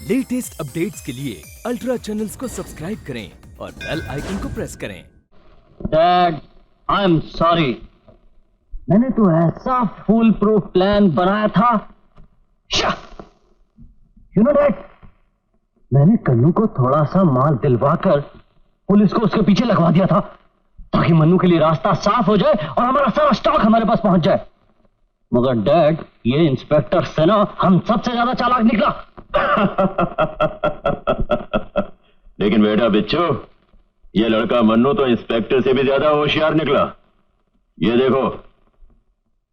Latest updates के लिए ultra channels को सब्सक्राइब करें और बेल आइकन को प्रेस करें। Dad, I am sorry. मैंने तो ऐसा फुल प्रूफ प्लान बनाया था। यू नो डैड, मैंने कन्नू को थोड़ा सा माल दिलवाकर पुलिस को उसके पीछे लगवा दिया था ताकि मन्नू के लिए रास्ता साफ हो जाए और हमारा सारा स्टॉक हमारे पास पहुंच जाए। मगर डैड, ये इंस्पेक्टर सेना हम सबसे ज्यादा चालाक निकला। लेकिन बेटा बिच्छू, ये लड़का मन्नू तो इंस्पेक्टर से भी ज्यादा होशियार निकला। ये देखो,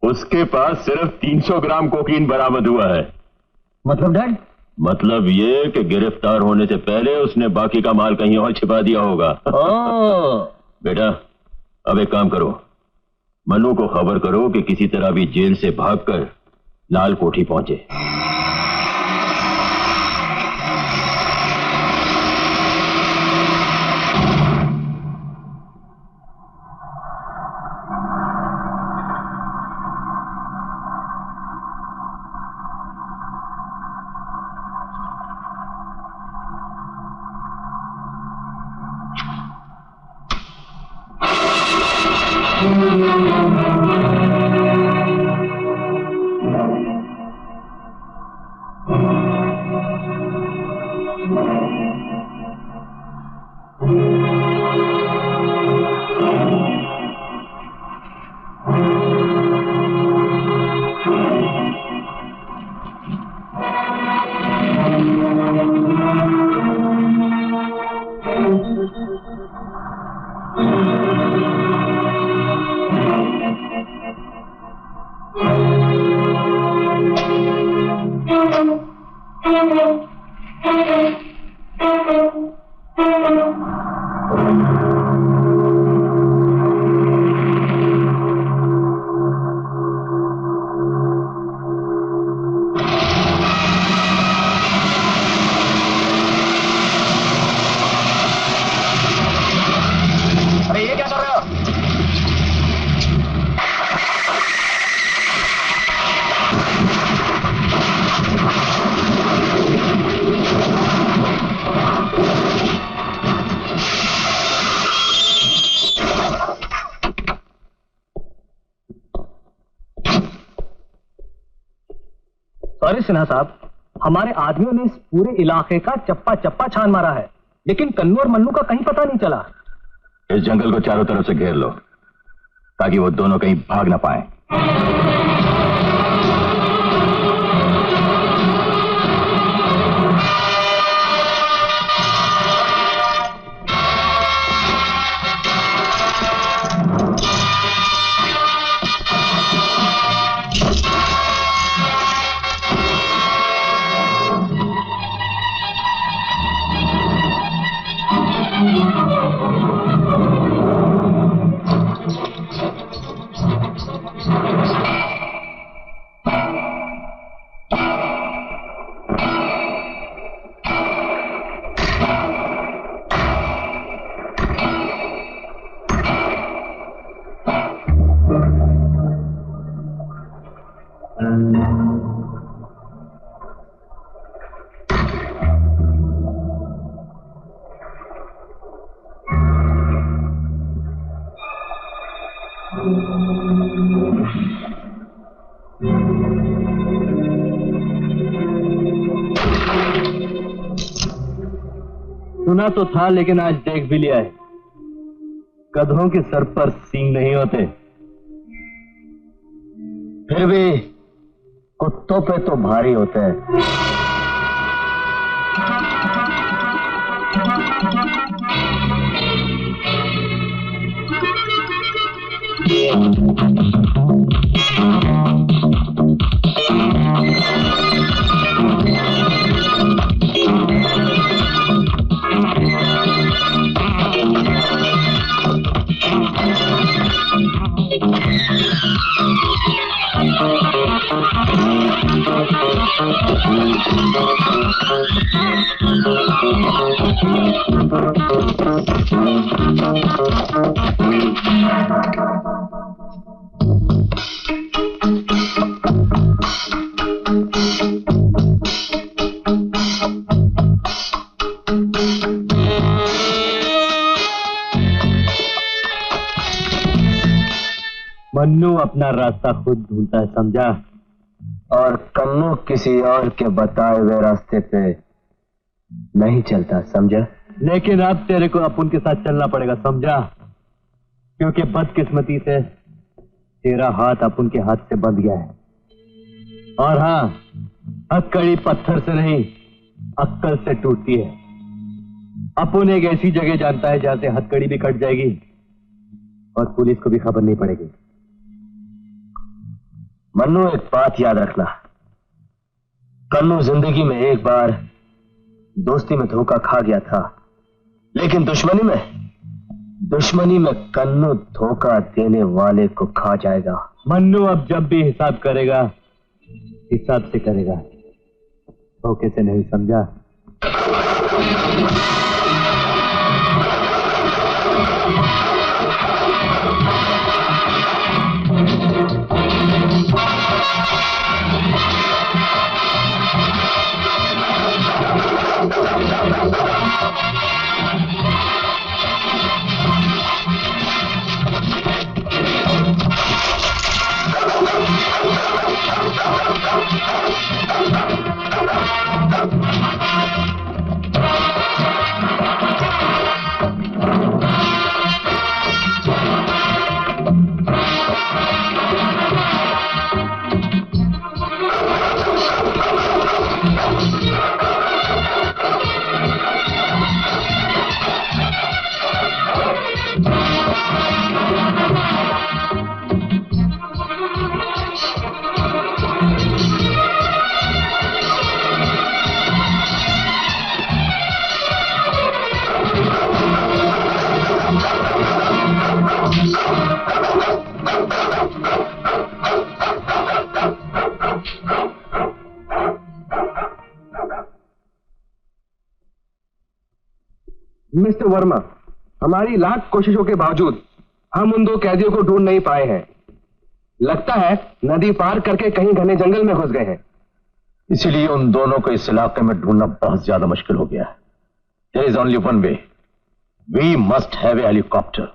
उसके पास सिर्फ 300 ग्राम कोकीन बरामद हुआ है। मतलब डैड? मतलब ये कि गिरफ्तार होने से पहले उसने बाकी का माल कहीं और छिपा दिया होगा। बेटा, अब एक काम करो, मन्नू को खबर करो कि किसी तरह भी जेल से भागकर लाल कोठी पहुंचे। सॉरी सिन्हा साहब, हमारे आदमियों ने इस पूरे इलाके का चप्पा चप्पा छान मारा है, लेकिन कन्नू और मन्नू का कहीं पता नहीं चला। इस जंगल को चारों तरफ से घेर लो ताकि वो दोनों कहीं भाग ना पाए। सुना तो था, लेकिन आज देख भी लिया है। गधों के सर पर सींग नहीं होते, फिर भी कुत्तों पे तो भारी होते हैं। मन्नू अपना रास्ता खुद ढूंढता है, समझा? और कन्नू किसी और के बताए हुए रास्ते पे नहीं चलता, समझा? लेकिन अब तेरे को अपुन के साथ चलना पड़ेगा, समझा? क्योंकि बदकिस्मती से तेरा हाथ अपुन के हाथ से बंध गया है। और हाँ, हथकड़ी पत्थर से नहीं, अक्कल से टूटती है। अपुन एक ऐसी जगह जानता है जहां से हथकड़ी भी कट जाएगी और पुलिस को भी खबर नहीं पड़ेगी। मन्नू, एक बात याद रखना, कन्नू जिंदगी में एक बार दोस्ती में धोखा खा गया था, लेकिन दुश्मनी में कन्नू धोखा देने वाले को खा जाएगा। मन्नू अब जब भी हिसाब करेगा, हिसाब से करेगा, धोखे से नहीं, समझा? मिस्टर वर्मा, हमारी लाख कोशिशों के बावजूद हम उन दो कैदियों को ढूंढ नहीं पाए हैं। लगता है नदी पार करके कहीं घने जंगल में घुस गए हैं। इसीलिए उन दोनों को इस इलाके में ढूंढना बहुत ज्यादा मुश्किल हो गया है। There is only one way, we must have a helicopter.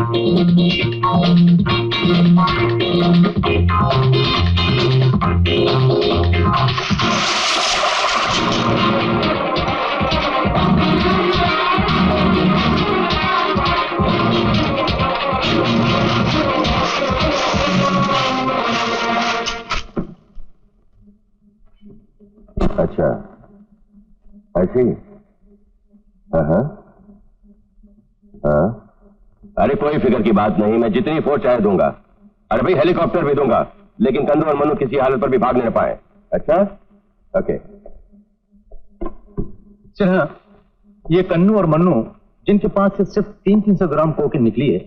अच्छा, ऐसी? हाँ। अरे कोई फिक्र की बात नहीं, मैं जितनी फोर्स चाहे दूंगा। अरे भाई हेलीकॉप्टर भी दूंगा, लेकिन कंदू और मन्नू किसी हालत पर भी भाग नहीं पाए। अच्छा, ओके। चल, ये कन्नू और मन्नू जिनके पास से सिर्फ 300 ग्राम कोकेन निकली है,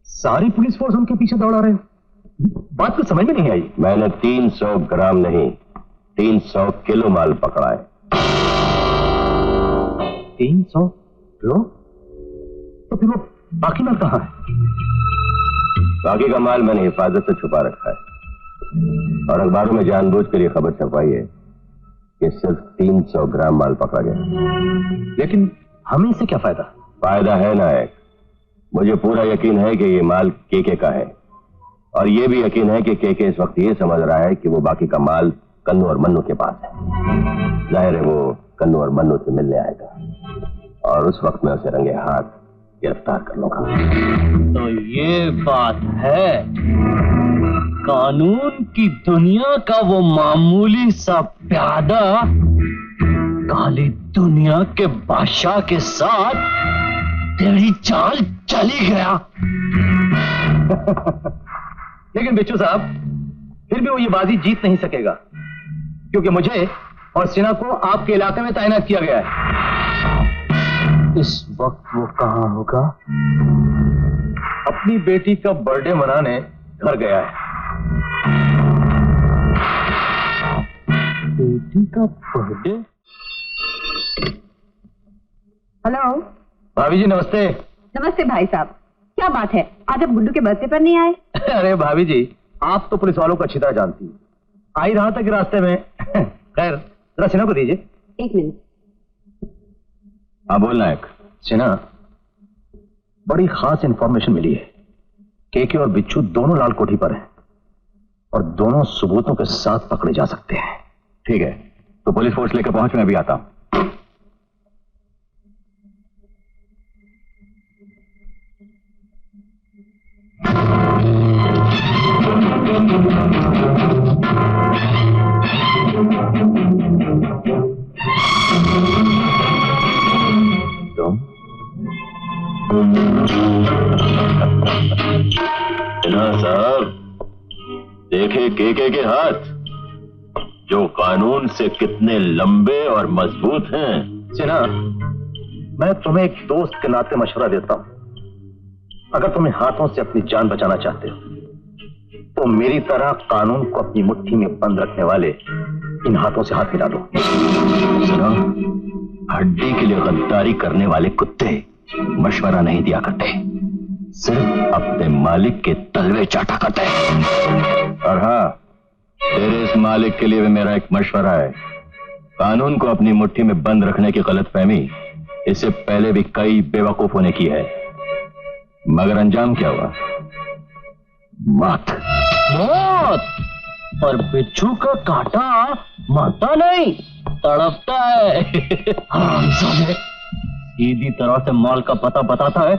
सारी पुलिस फोर्स उनके पीछे दौड़ा रहे हैं। बात तो समझ में नहीं आई। मैंने 300 ग्राम नहीं, 300 किलो माल पकड़ा है। 300 किलो? तो फिर वो बाकी माल कहाँ है? बाकी का माल मैंने हिफाजत से छुपा रखा है और अखबारों में जानबूझ कर यह खबर छपवाई है कि सिर्फ 300 ग्राम माल पकड़ा गया। लेकिन हमें इससे क्या फायदा? फायदा है नायक, मुझे पूरा यकीन है कि ये माल केके का है और ये भी यकीन है कि केके इस वक्त ये समझ रहा है कि वो बाकी का माल कन्नू और मन्नू के पास है। जाहिर है वो कन्नू और मन्नू से मिलने आएगा और उस वक्त मैं उसे रंगे हाथ गिरफ्तार कर लूंगा। तो ये बात है, कानून की दुनिया का वो मामूली सा प्यादा काली दुनिया के बादशाह के साथ तेरी चाल चली गया। लेकिन बिच्छू साहब, फिर भी वो ये बाजी जीत नहीं सकेगा, क्योंकि मुझे और सिन्हा को आपके इलाके में तैनात किया गया है। इस वक्त वो कहां होगा? अपनी बेटी का बर्थडे मनाने घर गया है। बेटी का बर्थडे? हेलो भाभी जी नमस्ते। नमस्ते भाई साहब, क्या बात है, आज आप गुड्डू के बर्थडे पर नहीं आए? अरे भाभी जी, आप तो पुलिस वालों को अच्छी तरह जानती हैं। आ ही रहा था कि रास्ते में खैर जरा सिन्हा को दीजिए। एक मिनट। हाँ बोल नायक। सिन्हा, बड़ी खास इंफॉर्मेशन मिली है। केके और बिच्छू दोनों लाल कोठी पर हैं और दोनों सबूतों के साथ पकड़े जा सकते हैं। ठीक है, तो पुलिस फोर्स लेकर पहुंच, मैं अभी आता हूं। सिन्हा साहब, देखे केके के हाथ, जो कानून से कितने लंबे और मजबूत हैं। सिन्हा, मैं तुम्हें एक दोस्त के नाते मशवरा देता हूं, अगर तुम्हें हाथों से अपनी जान बचाना चाहते हो तो मेरी तरह कानून को अपनी मुट्ठी में बंद रखने वाले इन हाथों से हाथ मिला दो। सुनो, हड्डी के लिए गद्दारी करने वाले कुत्ते मशवरा नहीं दिया करते, सिर्फ अपने मालिक के तलवे चाटा करते। और हाँ, तेरे इस मालिक के लिए भी मेरा एक मशवरा है। कानून को अपनी मुट्ठी में बंद रखने की गलतफहमी इससे पहले भी कई बेवकूफों ने की है, मगर अंजाम क्या हुआ? मौत। मौत। और बिच्छू का कांटा मरता नहीं, तड़पता है। सीधी तरह से माल का पता बताता है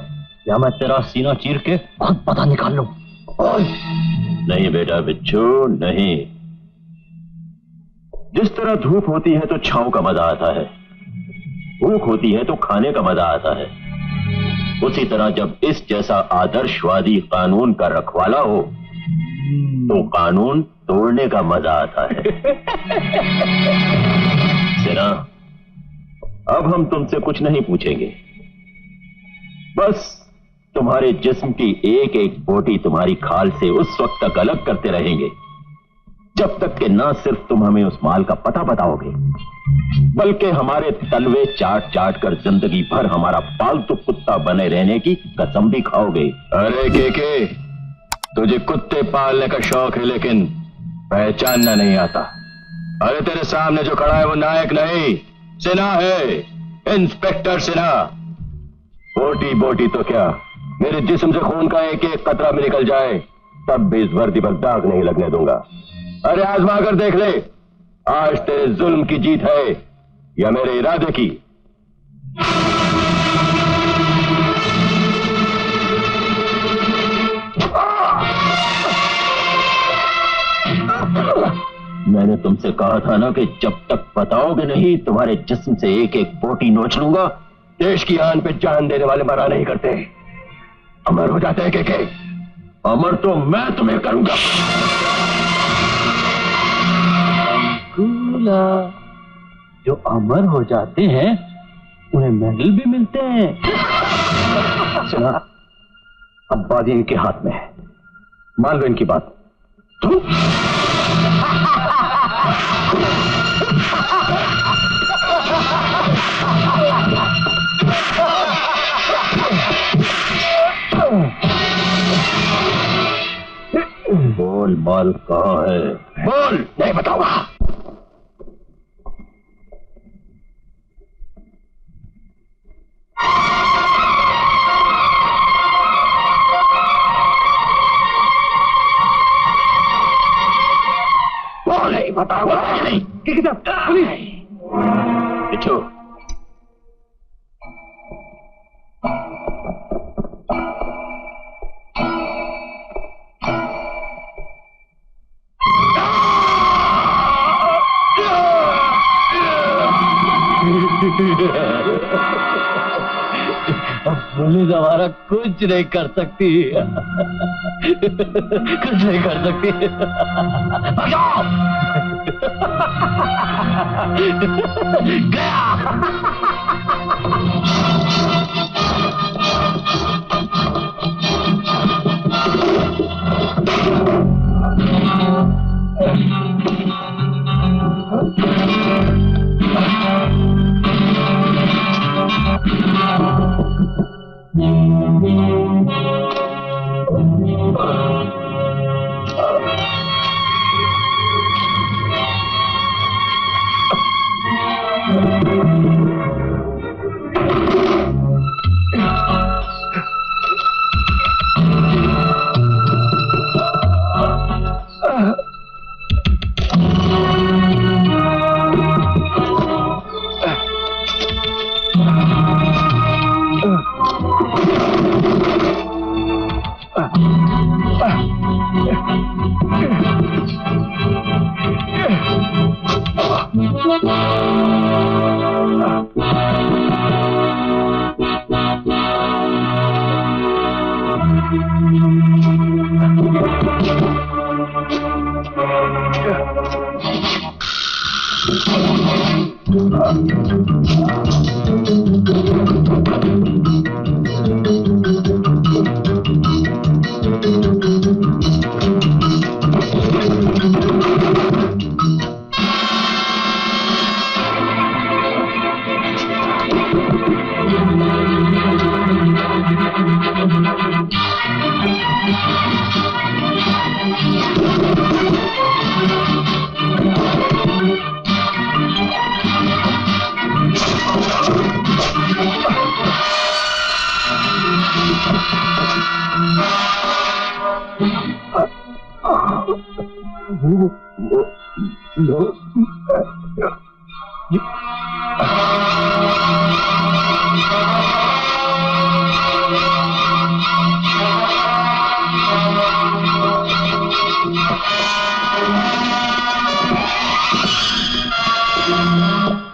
या मैं तेरा सीना चीर के खुद पता निकाल लूं? नहीं बेटा बिच्छू, नहीं। जिस तरह धूप होती है तो छांव का मजा आता है, भूख होती है तो खाने का मजा आता है, उसी तरह जब इस जैसा आदर्शवादी कानून का रखवाला हो तो कानून तोड़ने का मजा आता है। सिन्हा, अब हम तुमसे कुछ नहीं पूछेंगे, बस तुम्हारे जिस्म की एक एक बोटी तुम्हारी खाल से उस वक्त तक अलग करते रहेंगे जब तक कि ना सिर्फ तुम हमें उस माल का पता बताओगे, बल्कि हमारे तलवे चाट चाट कर जिंदगी भर हमारा पालतू कुत्ता बने रहने की कसम भी खाओगे। अरे केके, तुझे कुत्ते पालने का शौक है लेकिन पहचानना नहीं आता। अरे तेरे सामने जो खड़ा है वो नायक नहीं, सिन्हा है, इंस्पेक्टर सिन्हा। बोटी बोटी तो क्या, मेरे जिस्म से खून का एक एक कतरा भी निकल जाए तब भी इस वर्दी पर दाग नहीं लगने दूंगा। अरे आजमा कर देख ले, आज तेरे जुल्म की जीत है या मेरे इरादे की। मैंने तुमसे कहा था ना कि जब तक बताओगे नहीं तुम्हारे जिस्म से एक एक बोटी नोच लूंगा। देश की आन पे जान देने वाले मरा नहीं करते, अमर हो जाते हैं के। अमर तो मैं तुम्हें करूंगा। कूला, जो अमर हो जाते हैं उन्हें मेडल भी मिलते हैं। सुना, अब बाजी इनके हाथ में है, मान लो इनकी बात। तुम बोल, माल कहाँ है? बोल, नहीं बताऊंगा। बोल, नहीं बताऊंगा। नहीं, पुलिस! बिच्छू, अब पुलिस हमारा कुछ नहीं कर सकती। कुछ नहीं कर सकती। भगाओ! गया।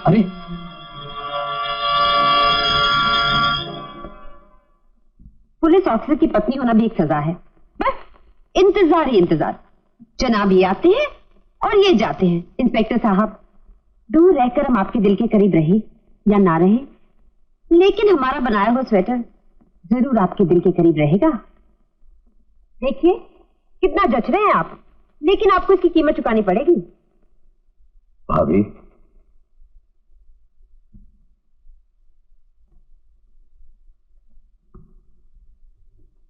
अरे पुलिस ऑफिसर की पत्नी होना भी एक सजा है। बस इंतजार ही इंतजार। जनाब ये आते हैं और ये जाते हैं। इंस्पेक्टर साहब, दूर रहकर हम आपके दिल के करीब रहे या ना रहे, लेकिन हमारा बनाया हुआ स्वेटर जरूर आपके दिल के करीब रहेगा। देखिए कितना जच रहे हैं आप, लेकिन आपको इसकी कीमत चुकानी पड़ेगी। भाभी,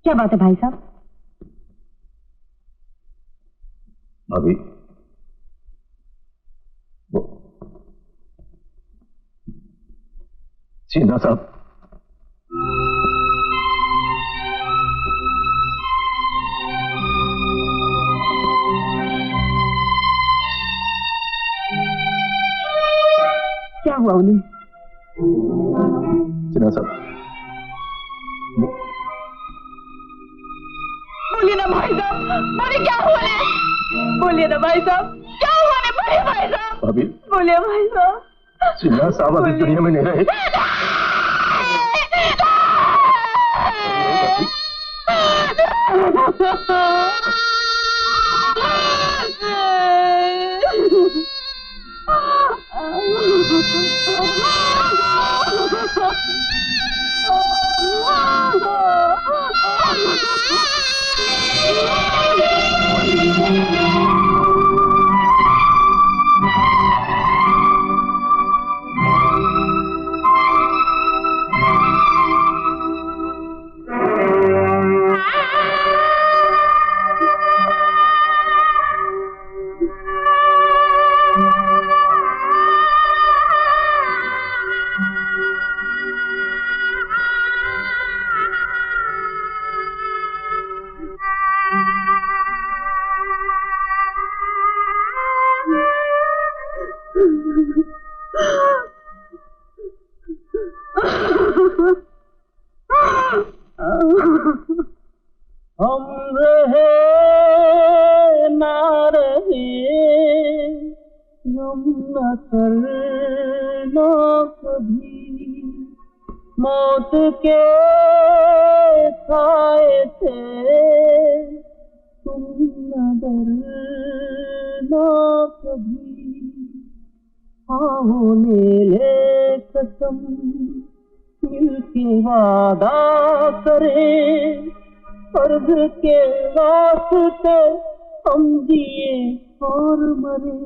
क्या बात है भाई साहब? भाभी, वो सिन्हा साहब बावली। सिन्हा साहब, बोलिए ना भाई साहब, बोलिए क्या हुआ है? बोलिए ना भाई साहब, क्या हुआ है? बोलिए भाई साहब, भाभी, बोलिए भाई साहब। सिन्हा साहब अभी दुनिया में नहीं रहे। हम रहे ना रहे हम न करना कभी, मौत के साए से तुम न डरना कभी। आओ ले ले कसम मिलके वादा करें, फर्ज के वास्ते हम जिए और मरे,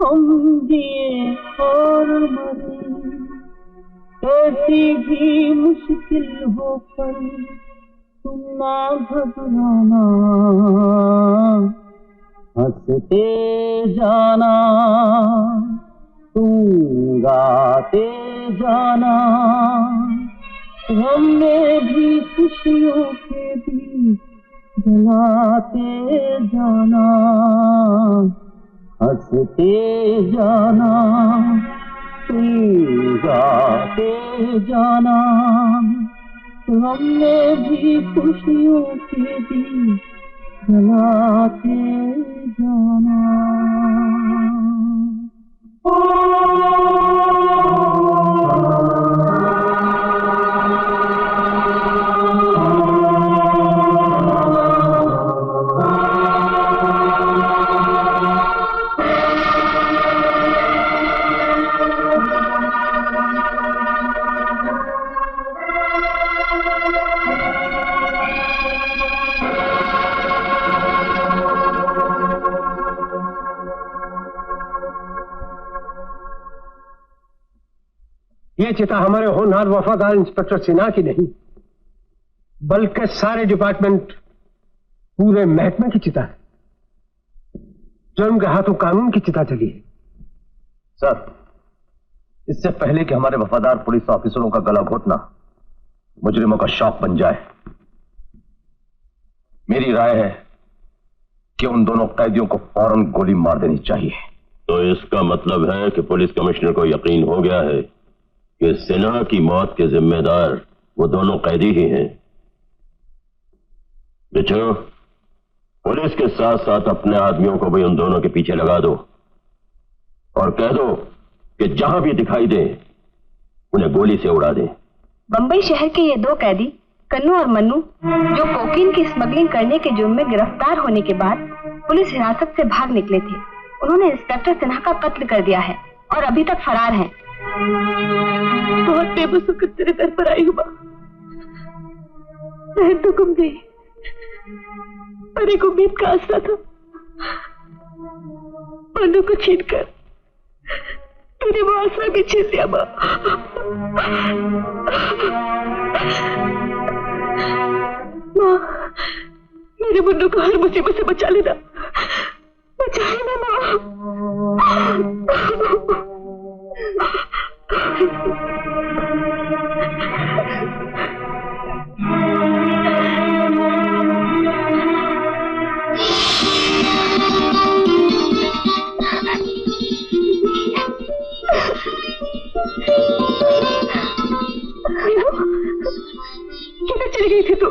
हम जिए और मरे। ऐसी भी मुश्किल हो पर तुम ना घबराना, हंसते जाना तुम गाते जाना, गम में भी खुशियों के भी जलाते जाना, हंसते जाना तुम गाते जाना, गम में भी खुशियों के भी जलाते जाना। ये चिता हमारे होनहार वफादार इंस्पेक्टर सिन्हा की नहीं, बल्कि सारे डिपार्टमेंट, पूरे महकमे की चिता है, जो उनके हाथों कानून की चिता चली है। सर, इससे पहले कि हमारे वफादार पुलिस ऑफिसरों का गला घोटना मुजरिमों का शौक बन जाए, मेरी राय है कि उन दोनों कैदियों को फौरन गोली मार देनी चाहिए। तो इसका मतलब है कि पुलिस कमिश्नर को यकीन हो गया है कि सिन्हा की मौत के जिम्मेदार वो दोनों कैदी ही हैं। बिच्छू, पुलिस के साथ साथ अपने आदमियों को भी उन दोनों के पीछे लगा दो और कह दो कि जहां भी दिखाई दे उन्हें गोली से उड़ा दें। बंबई शहर के ये दो कैदी कन्नू और मन्नू, जो कोकीन की स्मगलिंग करने के जुर्म में गिरफ्तार होने के बाद पुलिस हिरासत से भाग निकले थे, उन्होंने इंस्पेक्टर सिन्हा का कत्ल कर दिया है और अभी तक फरार हैं। बहुत बेबस तेरे दर पर आई हुआ, तो गुम गई, पर एक उम्मीद का आसरा था। मन्नू को छीनकर तूने वो आसरा भी छीन लिया। माँ, मेरे मुन्नू को हर मुसीबत से बचा लेना, बचा लेना माँ। चली गई थी तू?